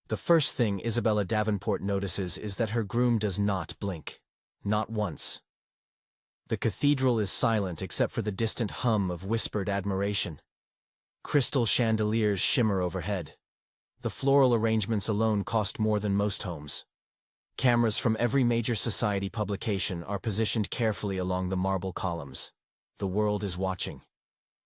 The first thing Isabella Davenport notices is that her groom does not blink. Not once. The cathedral is silent except for the distant hum of whispered admiration. Crystal chandeliers shimmer overhead. The floral arrangements alone cost more than most homes. Cameras from every major society publication are positioned carefully along the marble columns. The world is watching.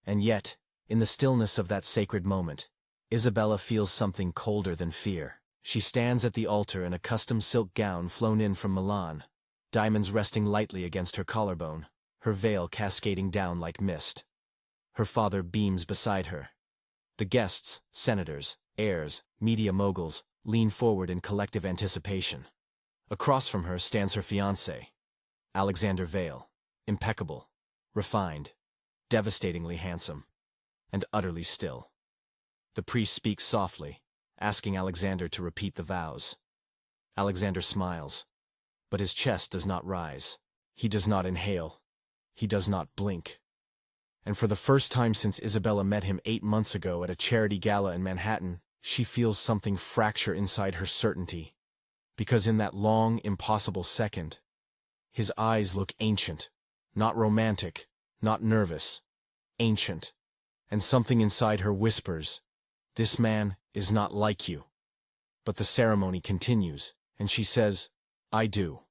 And yet, in the stillness of that sacred moment, Isabella feels something colder than fear. She stands at the altar in a custom silk gown flown in from Milan, diamonds resting lightly against her collarbone, her veil cascading down like mist. Her father beams beside her. The guests, senators, heirs, media moguls, lean forward in collective anticipation. Across from her stands her fiancé, Alexander Vale, impeccable, refined, devastatingly handsome, and utterly still. The priest speaks softly, asking Alexander to repeat the vows. Alexander smiles, but his chest does not rise. He does not inhale. He does not blink. And for the first time since Isabella met him 8 months ago at a charity gala in Manhattan, she feels something fracture inside her certainty. Because in that long, impossible second, his eyes look ancient, not romantic, not nervous, ancient. And something inside her whispers, "This man is not like you." But the ceremony continues, and she says, "I do."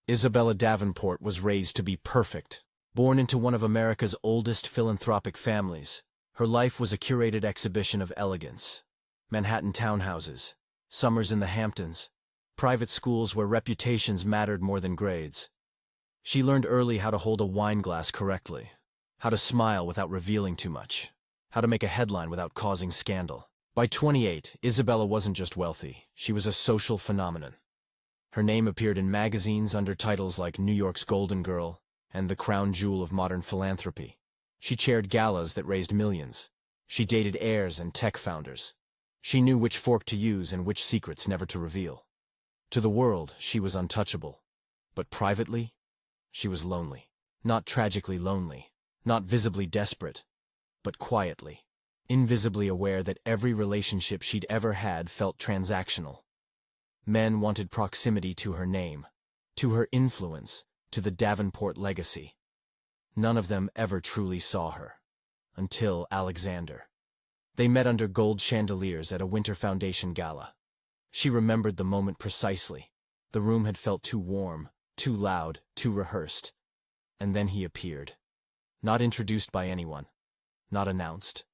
Isabella Davenport was raised to be perfect. Born into one of America's oldest philanthropic families, her life was a curated exhibition of elegance. Manhattan townhouses, summers in the Hamptons, private schools where reputations mattered more than grades. She learned early how to hold a wine glass correctly, how to smile without revealing too much, how to make a headline without causing scandal. By 28, Isabella wasn't just wealthy, she was a social phenomenon. Her name appeared in magazines under titles like New York's Golden Girl and the crown jewel of modern philanthropy. She chaired galas that raised millions. She dated heirs and tech founders. She knew which fork to use and which secrets never to reveal. To the world, she was untouchable. But privately, she was lonely. Not tragically lonely, not visibly desperate, but quietly, invisibly aware that every relationship she'd ever had felt transactional. Men wanted proximity to her name, to her influence, to the Davenport legacy. None of them ever truly saw her. Until Alexander. They met under gold chandeliers at a Winter Foundation gala. She remembered the moment precisely. The room had felt too warm, too loud, too rehearsed. And then he appeared. Not introduced by anyone. Not announced.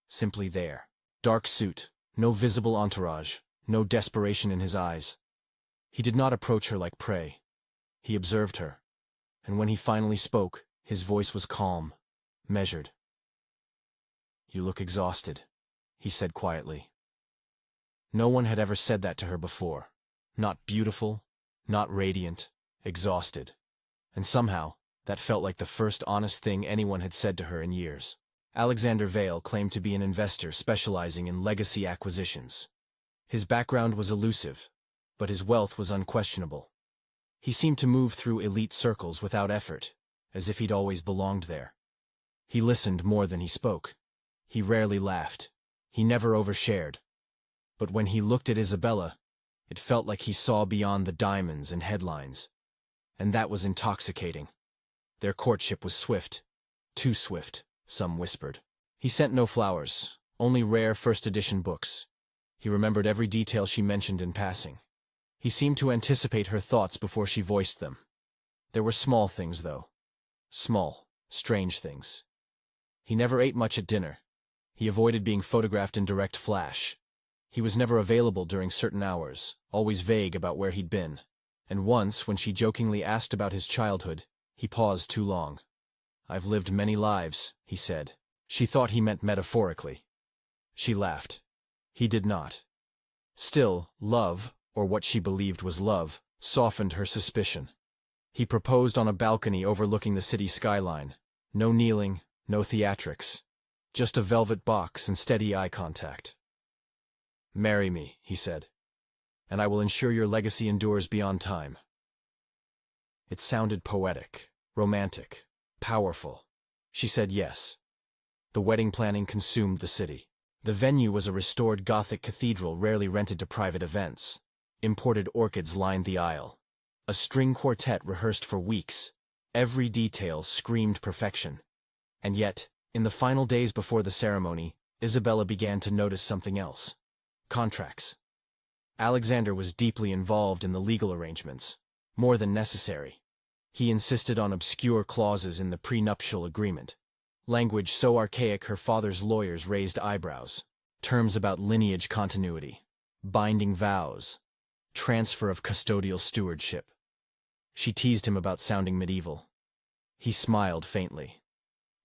Simply there. Dark suit, no visible entourage, no desperation in his eyes. He did not approach her like prey. He observed her. And when he finally spoke, his voice was calm, measured. "You look exhausted," he said quietly. No one had ever said that to her before. Not beautiful, not radiant, exhausted. And somehow, that felt like the first honest thing anyone had said to her in years. Alexander Vale claimed to be an investor specializing in legacy acquisitions. His background was elusive, but his wealth was unquestionable. He seemed to move through elite circles without effort, as if he'd always belonged there. He listened more than he spoke. He rarely laughed. He never overshared. But when he looked at Isabella, it felt like he saw beyond the diamonds and headlines. And that was intoxicating. Their courtship was swift. Too swift, some whispered. He sent no flowers, only rare first-edition books. He remembered every detail she mentioned in passing. He seemed to anticipate her thoughts before she voiced them. There were small things, though. Small, strange things. He never ate much at dinner. He avoided being photographed in direct flash. He was never available during certain hours, always vague about where he'd been. And once, when she jokingly asked about his childhood, he paused too long. "I've lived many lives," he said. She thought he meant metaphorically. She laughed. He did not. Still, love, or what she believed was love, softened her suspicion. He proposed on a balcony overlooking the city skyline. No kneeling, no theatrics. Just a velvet box and steady eye contact. "Marry me," he said, "and I will ensure your legacy endures beyond time." It sounded poetic, romantic, powerful. She said yes. The wedding planning consumed the city. The venue was a restored Gothic cathedral rarely rented to private events. Imported orchids lined the aisle. A string quartet rehearsed for weeks. Every detail screamed perfection. And yet, in the final days before the ceremony, Isabella began to notice something else. Contracts. Alexander was deeply involved in the legal arrangements, more than necessary. He insisted on obscure clauses in the prenuptial agreement. Language so archaic her father's lawyers raised eyebrows. Terms about lineage continuity, binding vows, transfer of custodial stewardship. She teased him about sounding medieval. He smiled faintly.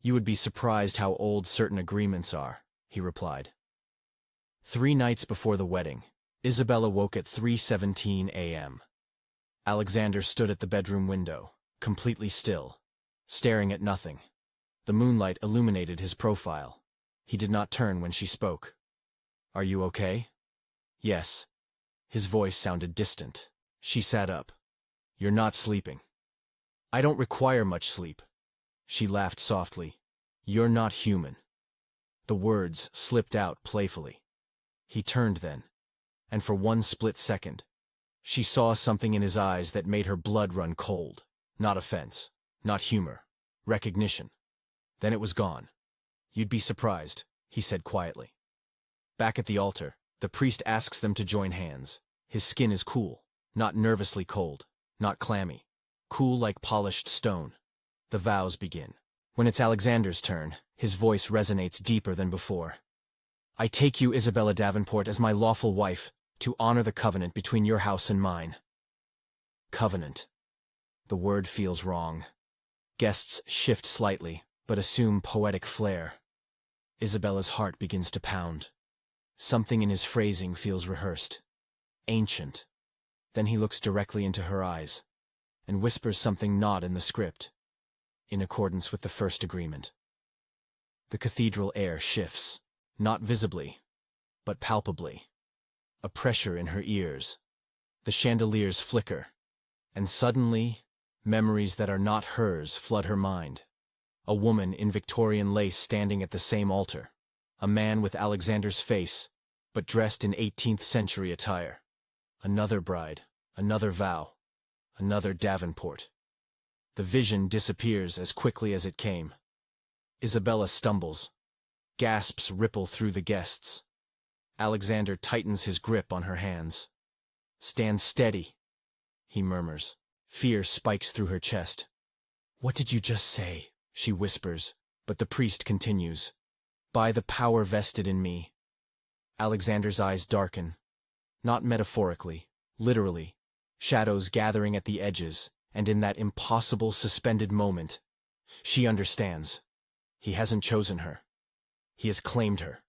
"You would be surprised how old certain agreements are," he replied. 3 nights before the wedding, Isabella woke at 3:17 a.m. Alexander stood at the bedroom window, completely still, staring at nothing. The moonlight illuminated his profile. He did not turn when she spoke. "Are you okay?" "Yes." His voice sounded distant. She sat up. "You're not sleeping." "I don't require much sleep." She laughed softly. "You're not human." The words slipped out playfully. He turned then, and for one split second, she saw something in his eyes that made her blood run cold. Not offense, not humor, recognition. Then it was gone. "You'd be surprised," he said quietly. Back at the altar, the priest asks them to join hands. His skin is cool, not nervously cold, not clammy. Cool like polished stone. The vows begin. When it's Alexander's turn, his voice resonates deeper than before. "I take you, Isabella Davenport, as my lawful wife, to honor the covenant between your house and mine." Covenant. The word feels wrong. Guests shift slightly, but assume poetic flair. Isabella's heart begins to pound. Something in his phrasing feels rehearsed. Ancient. Then he looks directly into her eyes, and whispers something not in the script, in accordance with the first agreement. The cathedral air shifts, not visibly, but palpably. A pressure in her ears. The chandeliers flicker, and suddenly, memories that are not hers flood her mind. A woman in Victorian lace standing at the same altar. A man with Alexander's face, but dressed in 18th century attire. Another bride, another vow, another Davenport. The vision disappears as quickly as it came. Isabella stumbles. Gasps ripple through the guests. Alexander tightens his grip on her hands. "Stand steady," he murmurs. Fear spikes through her chest. "What did you just say?" she whispers, but the priest continues. "By the power vested in me." Alexander's eyes darken. Not metaphorically, literally. Shadows gathering at the edges, and in that impossible suspended moment, she understands. He hasn't chosen her. He has claimed her.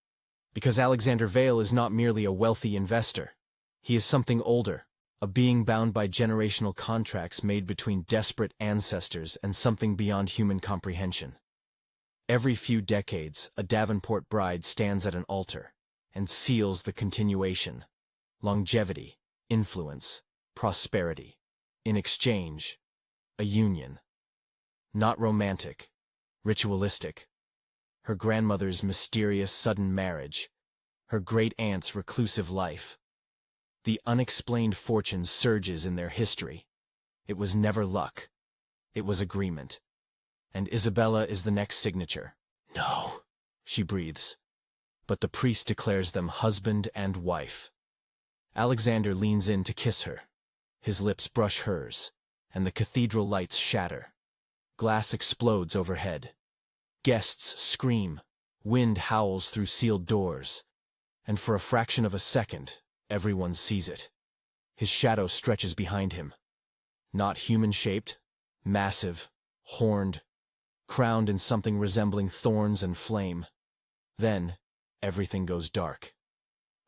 Because Alexander Vale is not merely a wealthy investor. He is something older, a being bound by generational contracts made between desperate ancestors and something beyond human comprehension. Every few decades, a Davenport bride stands at an altar and seals the continuation, longevity, influence, prosperity. In exchange, a union. Not romantic, ritualistic. Her grandmother's mysterious sudden marriage, her great-aunt's reclusive life. The unexplained fortune surges in their history. It was never luck. It was agreement. And Isabella is the next signature. "No," she breathes. But the priest declares them husband and wife. Alexander leans in to kiss her. His lips brush hers, and the cathedral lights shatter. Glass explodes overhead. Guests scream. Wind howls through sealed doors. And for a fraction of a second, everyone sees it. His shadow stretches behind him. Not human-shaped, massive, horned, crowned in something resembling thorns and flame. Then, everything goes dark.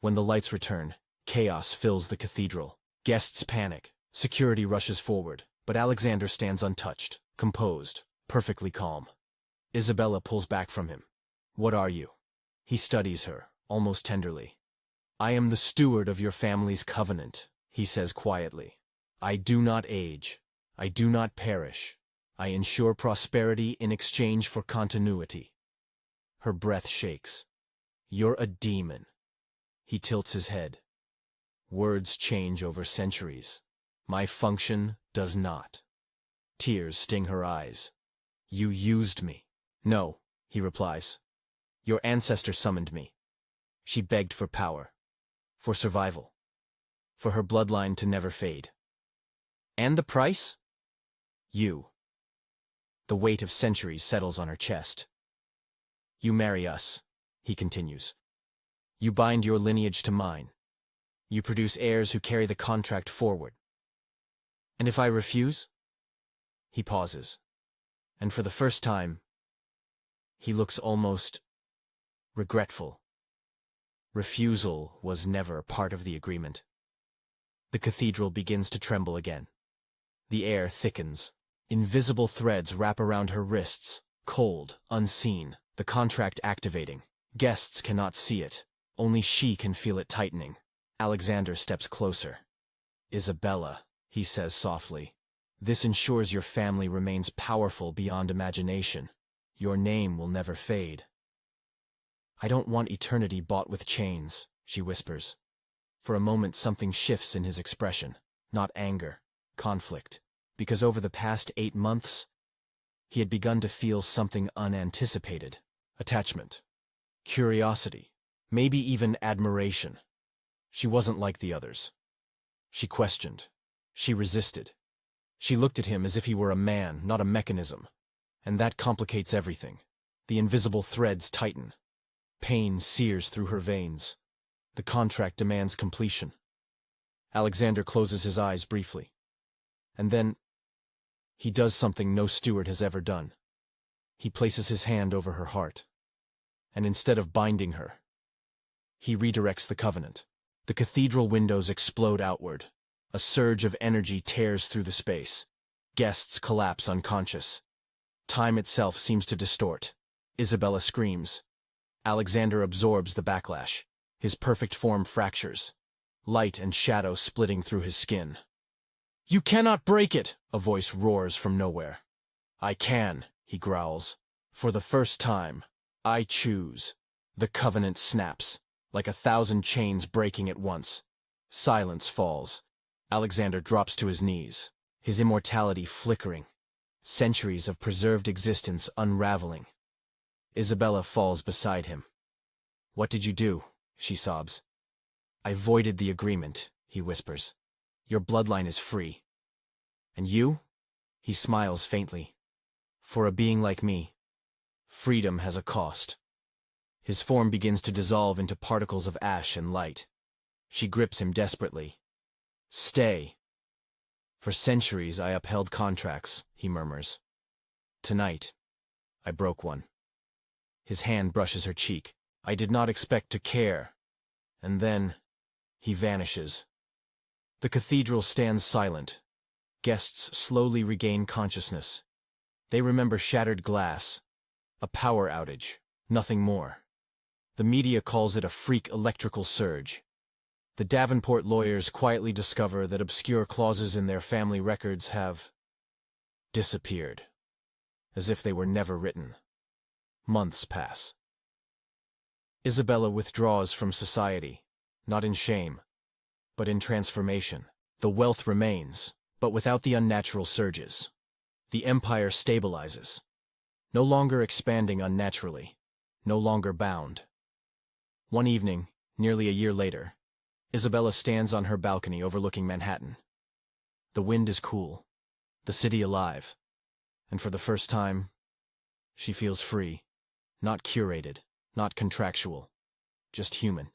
When the lights return, chaos fills the cathedral. Guests panic. Security rushes forward, but Alexander stands untouched, composed, perfectly calm. Isabella pulls back from him. "What are you?" He studies her, almost tenderly. "I am the steward of your family's covenant," he says quietly. "I do not age. I do not perish. I ensure prosperity in exchange for continuity." Her breath shakes. You're a demon. He tilts his head. Words change over centuries. My function does not. Tears sting her eyes. You used me. No, he replies. Your ancestor summoned me. She begged for power. For survival. For her bloodline to never fade. And the price? You. The weight of centuries settles on her chest. You marry us, he continues. You bind your lineage to mine. You produce heirs who carry the contract forward. And if I refuse? He pauses. And for the first time, he looks almost regretful. Refusal was never part of the agreement. The cathedral begins to tremble again. The air thickens. Invisible threads wrap around her wrists, cold, unseen, the contract activating. Guests cannot see it. Only she can feel it tightening. Alexander steps closer. Isabella, he says softly, this ensures your family remains powerful beyond imagination. Your name will never fade. I don't want eternity bought with chains, she whispers. For a moment something shifts in his expression, not anger, conflict, because over the past 8 months, he had begun to feel something unanticipated. Attachment, curiosity, maybe even admiration. She wasn't like the others. She questioned. She resisted. She looked at him as if he were a man, not a mechanism. And that complicates everything. The invisible threads tighten. Pain sears through her veins. The contract demands completion. Alexander closes his eyes briefly. And then, he does something no steward has ever done. He places his hand over her heart. And instead of binding her, he redirects the covenant. The cathedral windows explode outward. A surge of energy tears through the space. Guests collapse unconscious. Time itself seems to distort. Isabella screams. Alexander absorbs the backlash. His perfect form fractures. Light and shadow splitting through his skin. You cannot break it, a voice roars from nowhere. I can, he growls. For the first time, I choose. The covenant snaps, like 1,000 chains breaking at once. Silence falls. Alexander drops to his knees, his immortality flickering. Centuries of preserved existence unraveling. Isabella falls beside him. What did you do? She sobs. I voided the agreement, he whispers. Your bloodline is free. And you? He smiles faintly. For a being like me, freedom has a cost. His form begins to dissolve into particles of ash and light. She grips him desperately. Stay. For centuries I upheld contracts, he murmurs. Tonight, I broke one. His hand brushes her cheek. I did not expect to care. And then, he vanishes. The cathedral stands silent. Guests slowly regain consciousness. They remember shattered glass, a power outage, nothing more. The media calls it a freak electrical surge. The Davenport lawyers quietly discover that obscure clauses in their family records have disappeared, as if they were never written. Months pass. Isabella withdraws from society, not in shame, but in transformation. The wealth remains, but without the unnatural surges. The empire stabilizes, no longer expanding unnaturally, no longer bound. One evening, nearly a year later, Isabella stands on her balcony overlooking Manhattan. The wind is cool, the city alive, and for the first time, she feels free, not curated, not contractual, just human.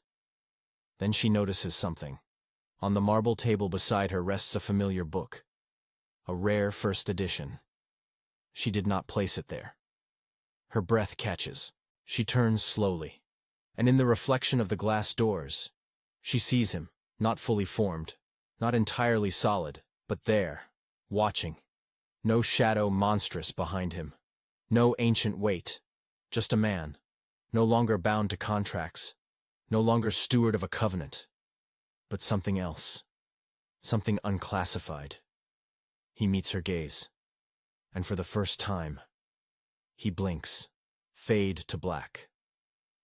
Then she notices something. On the marble table beside her rests a familiar book, a rare first edition. She did not place it there. Her breath catches. She turns slowly, and in the reflection of the glass doors, she sees him, not fully formed, not entirely solid, but there, watching. No shadow monstrous behind him, no ancient weight, just a man, no longer bound to contracts, no longer steward of a covenant, but something else, something unclassified. He meets her gaze, and for the first time, he blinks, fade to black.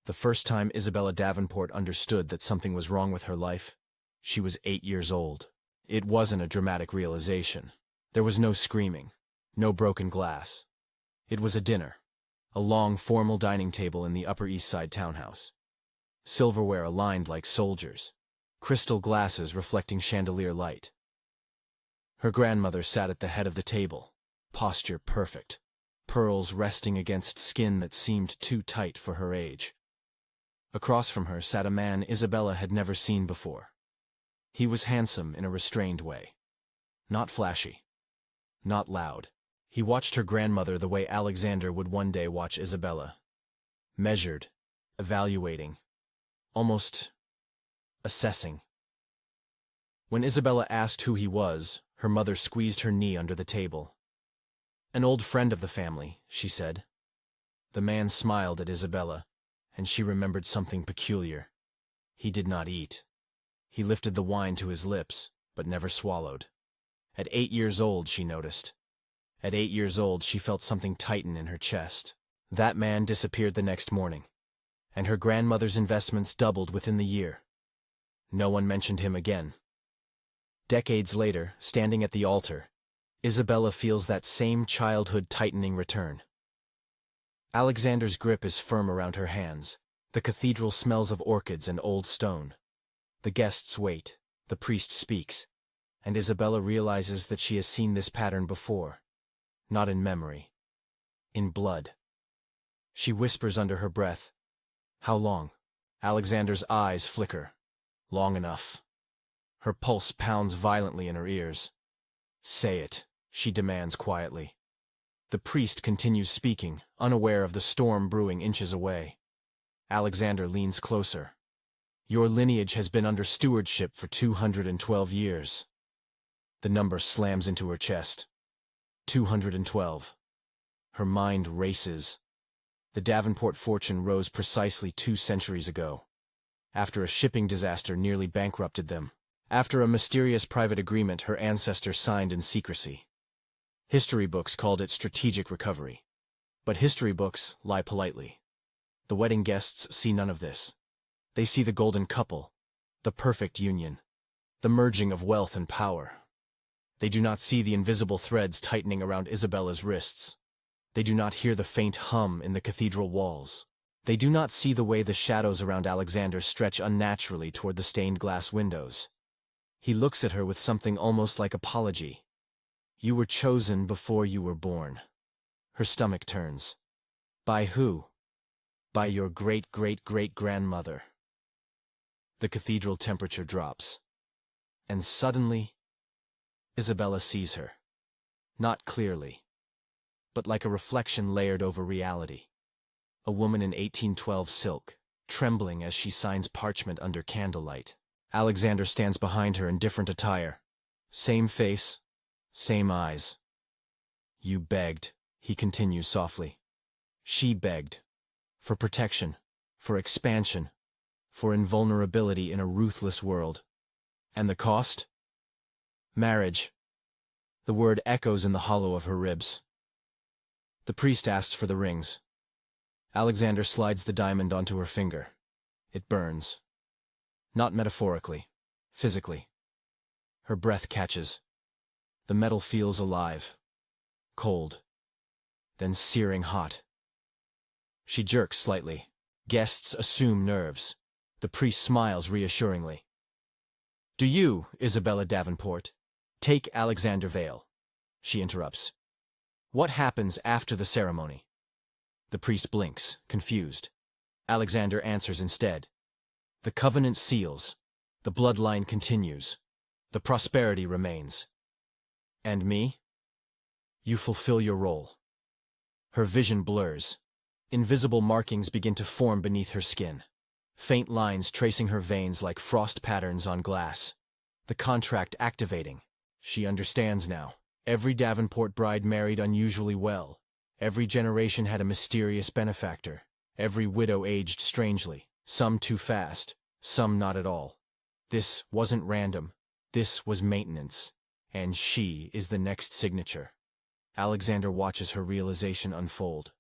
The first time Isabella Davenport understood that something was wrong with her life, she was 8 years old. It wasn't a dramatic realization. There was no screaming, no broken glass. It was a dinner, a long, formal dining table in the Upper East Side townhouse. Silverware aligned like soldiers, crystal glasses reflecting chandelier light. Her grandmother sat at the head of the table, posture perfect, pearls resting against skin that seemed too tight for her age. Across from her sat a man Isabella had never seen before. He was handsome in a restrained way. Not flashy. Not loud. He watched her grandmother the way Alexander would one day watch Isabella. Measured, evaluating, almost assessing. When Isabella asked who he was, her mother squeezed her knee under the table. "An old friend of the family," she said. The man smiled at Isabella, and she remembered something peculiar. He did not eat. He lifted the wine to his lips, but never swallowed. At 8 years old, she noticed. At 8 years old, she felt something tighten in her chest. That man disappeared the next morning, and her grandmother's investments doubled within the year. No one mentioned him again. Decades later, standing at the altar, Isabella feels that same childhood tightening return. Alexander's grip is firm around her hands. The cathedral smells of orchids and old stone. The guests wait, the priest speaks, and Isabella realizes that she has seen this pattern before. Not in memory. In blood. She whispers under her breath, "How long?" Alexander's eyes flicker. Long enough. Her pulse pounds violently in her ears. "Say it," she demands quietly. The priest continues speaking, unaware of the storm brewing inches away. Alexander leans closer. "Your lineage has been under stewardship for 212 years. The number slams into her chest. 212. Her mind races. The Davenport fortune rose precisely 2 centuries ago. After a shipping disaster nearly bankrupted them. After a mysterious private agreement her ancestors signed in secrecy. History books called it strategic recovery. But history books lie politely. The wedding guests see none of this. They see the golden couple, the perfect union, the merging of wealth and power. They do not see the invisible threads tightening around Isabella's wrists. They do not hear the faint hum in the cathedral walls. They do not see the way the shadows around Alexander stretch unnaturally toward the stained glass windows. He looks at her with something almost like apology. "You were chosen before you were born." Her stomach turns. "By who?" "By your great-great-great-grandmother." The cathedral temperature drops. And suddenly, Isabella sees her. Not clearly, but like a reflection layered over reality. A woman in 1812 silk, trembling as she signs parchment under candlelight. Alexander stands behind her in different attire. Same face, same eyes. "You begged," he continues softly. She begged. For protection, for expansion, for invulnerability in a ruthless world. And the cost? Marriage. The word echoes in the hollow of her ribs. The priest asks for the rings. Alexander slides the diamond onto her finger. It burns. Not metaphorically, physically. Her breath catches. The metal feels alive. Cold. Then searing hot. She jerks slightly. Guests assume nerves. The priest smiles reassuringly. "Do you, Isabella Davenport, take Alexander Vale?" She interrupts. "What happens after the ceremony?" The priest blinks, confused. Alexander answers instead. "The covenant seals. The bloodline continues. The prosperity remains. And me? You fulfill your role." Her vision blurs. Invisible markings begin to form beneath her skin. Faint lines tracing her veins like frost patterns on glass. The contract activating. She understands now. Every Davenport bride married unusually well. Every generation had a mysterious benefactor. Every widow aged strangely. Some too fast, some not at all. This wasn't random. This was maintenance. And she is the next signature. Alexander watches her realization unfold.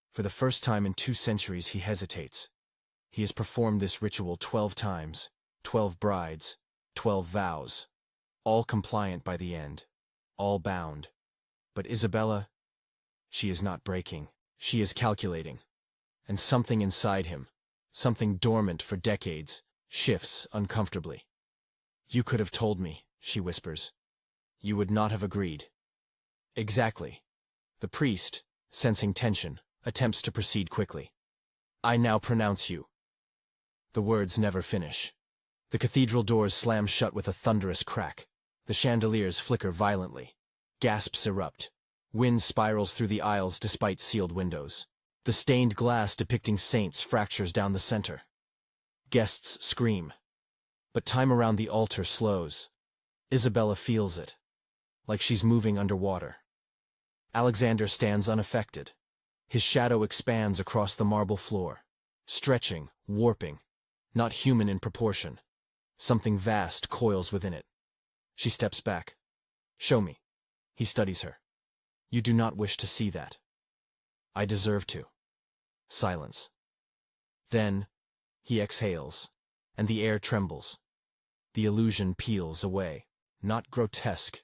For the first time in 2 centuries he hesitates. He has performed this ritual 12 times, 12 brides, 12 vows, all compliant by the end, all bound. But Isabella, she is not breaking, she is calculating. And something inside him, something dormant for decades, shifts uncomfortably. "You could have told me," she whispers. "You would not have agreed." "Exactly." The priest, sensing tension, attempts to proceed quickly. "I now pronounce you." The words never finish. The cathedral doors slam shut with a thunderous crack. The chandeliers flicker violently. Gasps erupt. Wind spirals through the aisles despite sealed windows. The stained glass depicting saints fractures down the center. Guests scream. But time around the altar slows. Isabella feels it, like she's moving underwater. Alexander stands unaffected. His shadow expands across the marble floor, stretching, warping, not human in proportion. Something vast coils within it. She steps back. "Show me." He studies her. "You do not wish to see that." "I deserve to." Silence. Then, he exhales, and the air trembles. The illusion peels away. Not grotesque,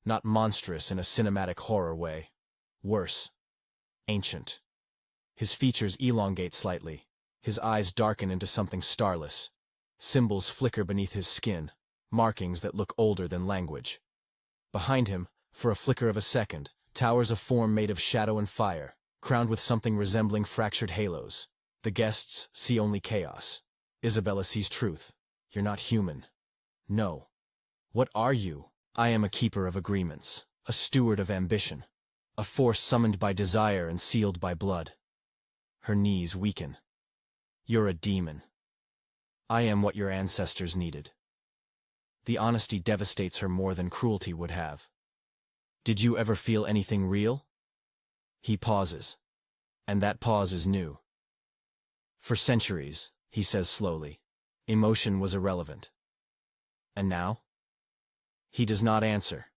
not monstrous in a cinematic horror way. Worse. Ancient. His features elongate slightly. His eyes darken into something starless. Symbols flicker beneath his skin, markings that look older than language. Behind him, for a flicker of a second, towers a form made of shadow and fire, crowned with something resembling fractured halos. The guests see only chaos. Isabella sees truth. "You're not human." "No." "What are you?" "I am a keeper of agreements, a steward of ambition, a force summoned by desire and sealed by blood." Her knees weaken. "You're a demon." "I am what your ancestors needed." The honesty devastates her more than cruelty would have. "Did you ever feel anything real?" He pauses. And that pause is new. "For centuries," he says slowly, "emotion was irrelevant." "And now?" He does not answer,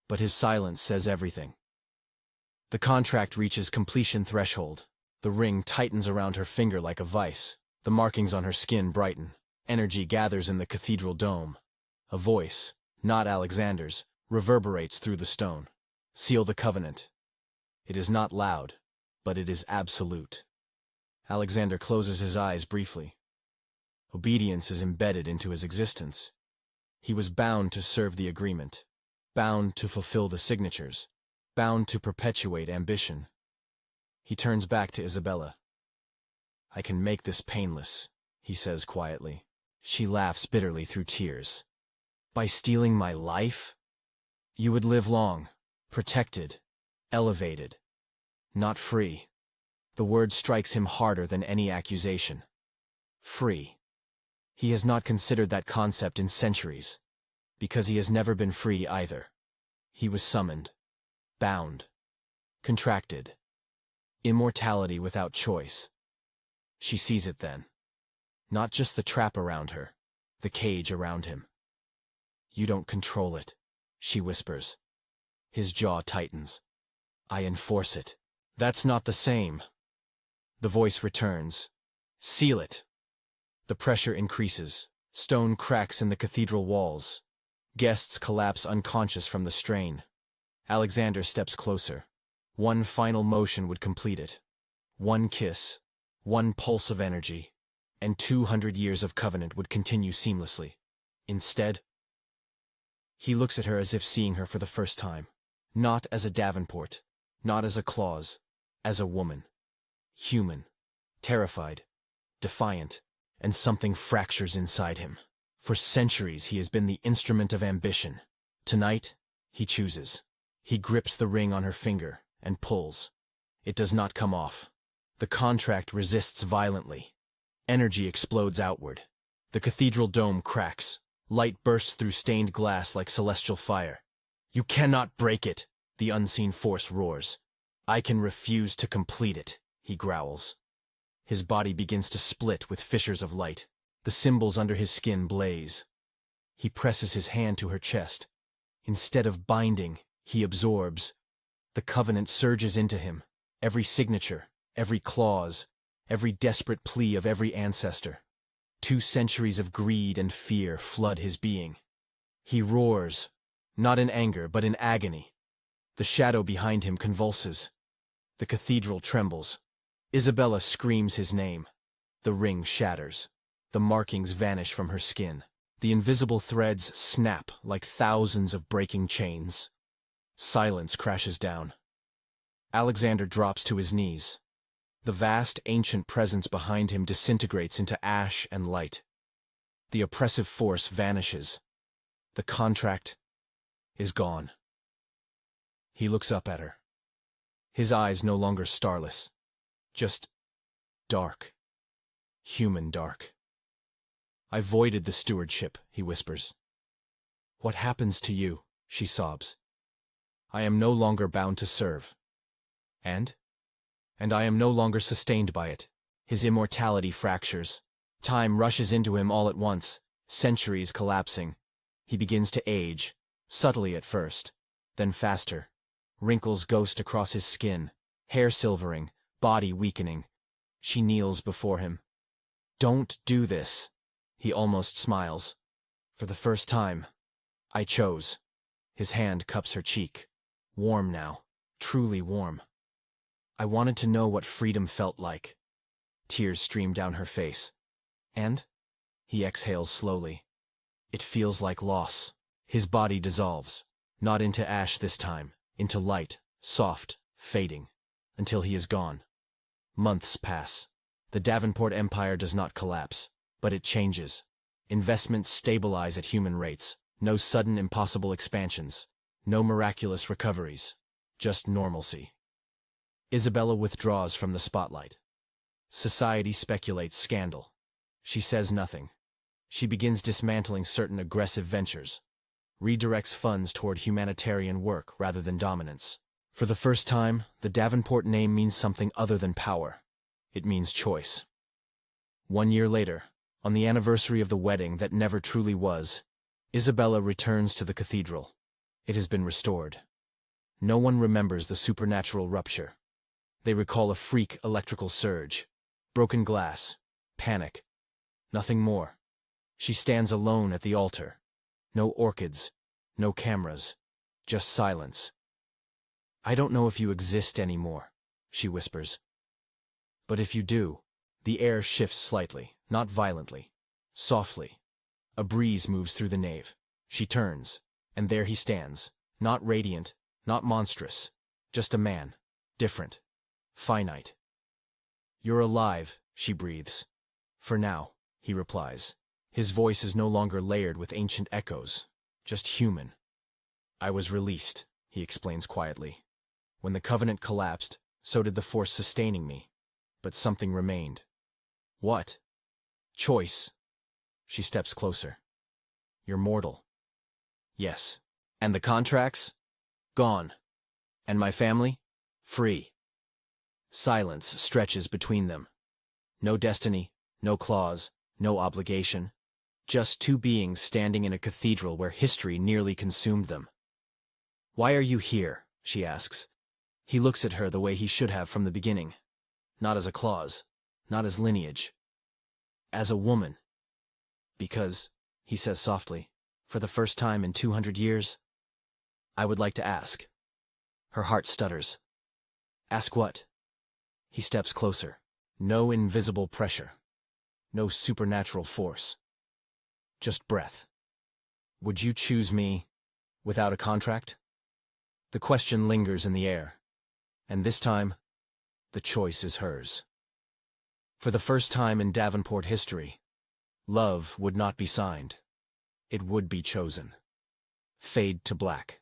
but his silence says everything. The contract reaches completion threshold. The ring tightens around her finger like a vice. The markings on her skin brighten. Energy gathers in the cathedral dome. A voice, not Alexander's, reverberates through the stone. "Seal the covenant." It is not loud, but it is absolute. Alexander closes his eyes briefly. Obedience is embedded into his existence. He was bound to serve the agreement, bound to fulfill the signatures, bound to perpetuate ambition. He turns back to Isabella. "I can make this painless," he says quietly. She laughs bitterly through tears. "By stealing my life? You would live long, protected, elevated, not free." The word strikes him harder than any accusation. Free. He has not considered that concept in centuries, because he has never been free either. He was summoned, bound, contracted. Immortality without choice. She sees it then. Not just the trap around her, the cage around him. "You don't control it," she whispers. His jaw tightens. "I enforce it." "That's not the same." The voice returns. "Seal it." The pressure increases. Stone cracks in the cathedral walls. Guests collapse unconscious from the strain. Alexander steps closer. One final motion would complete it. One kiss, one pulse of energy, and 200 years of covenant would continue seamlessly. Instead, he looks at her as if seeing her for the first time. Not as a Davenport, not as a Claus, as a woman. Human, terrified, defiant, and something fractures inside him. For centuries he has been the instrument of ambition. Tonight, he chooses. He grips the ring on her finger and pulls. It does not come off. The contract resists violently. Energy explodes outward. The cathedral dome cracks. Light bursts through stained glass like celestial fire. "You cannot break it," the unseen force roars. "I can refuse to complete it," he growls. His body begins to split with fissures of light. The symbols under his skin blaze. He presses his hand to her chest. Instead of binding, he absorbs. The covenant surges into him. Every signature, every clause, every desperate plea of every ancestor. 2 centuries of greed and fear flood his being. He roars, not in anger but in agony. The shadow behind him convulses. The cathedral trembles. Isabella screams his name. The ring shatters. The markings vanish from her skin. The invisible threads snap like thousands of breaking chains. Silence crashes down. Alexander drops to his knees. The vast, ancient presence behind him disintegrates into ash and light. The oppressive force vanishes. The contract is gone. He looks up at her. His eyes no longer starless, just dark. Human dark. I voided the stewardship, he whispers. What happens to you? She sobs. I am no longer bound to serve. And I am no longer sustained by it. His immortality fractures. Time rushes into him all at once, centuries collapsing. He begins to age, subtly at first, then faster. Wrinkles ghost across his skin, hair silvering, body weakening. She kneels before him. Don't do this. He almost smiles. For the first time, I chose. His hand cups her cheek. Warm now, truly warm. I wanted to know what freedom felt like. Tears stream down her face. And? He exhales slowly. It feels like loss. His body dissolves, not into ash this time, into light, soft, fading, until he is gone. Months pass. The Davenport empire does not collapse, but it changes. Investments stabilize at human rates. No sudden impossible expansions. No miraculous recoveries. Just normalcy. Isabella withdraws from the spotlight. Society speculates scandal. She says nothing. She begins dismantling certain aggressive ventures. Redirects funds toward humanitarian work rather than dominance. For the first time, the Davenport name means something other than power. It means choice. 1 year later, on the anniversary of the wedding that never truly was, Isabella returns to the cathedral. It has been restored. No one remembers the supernatural rupture. They recall a freak electrical surge, broken glass, panic. Nothing more. She stands alone at the altar. No orchids, no cameras, just silence. I don't know if you exist anymore, she whispers. But if you do, the air shifts slightly, not violently, softly. A breeze moves through the nave. She turns, and there he stands, not radiant, not monstrous, just a man, different, finite. You're alive, she breathes. For now, he replies. His voice is no longer layered with ancient echoes, just human. I was released, he explains quietly. When the covenant collapsed, so did the force sustaining me. But something remained. What? Choice. She steps closer. You're mortal. Yes. And the contracts? Gone. And my family? Free. Silence stretches between them. No destiny, no clause, no obligation. Just 2 beings standing in a cathedral where history nearly consumed them. Why are you here? She asks. He looks at her the way he should have from the beginning. Not as a clause, not as lineage. As a woman. Because, he says softly, for the first time in 200 years, I would like to ask. Her heart stutters. Ask what? He steps closer. No invisible pressure. No supernatural force. Just breath. Would you choose me without a contract? The question lingers in the air. And this time, the choice is hers. For the first time in Davenport history, love would not be signed. It would be chosen. Fade to black.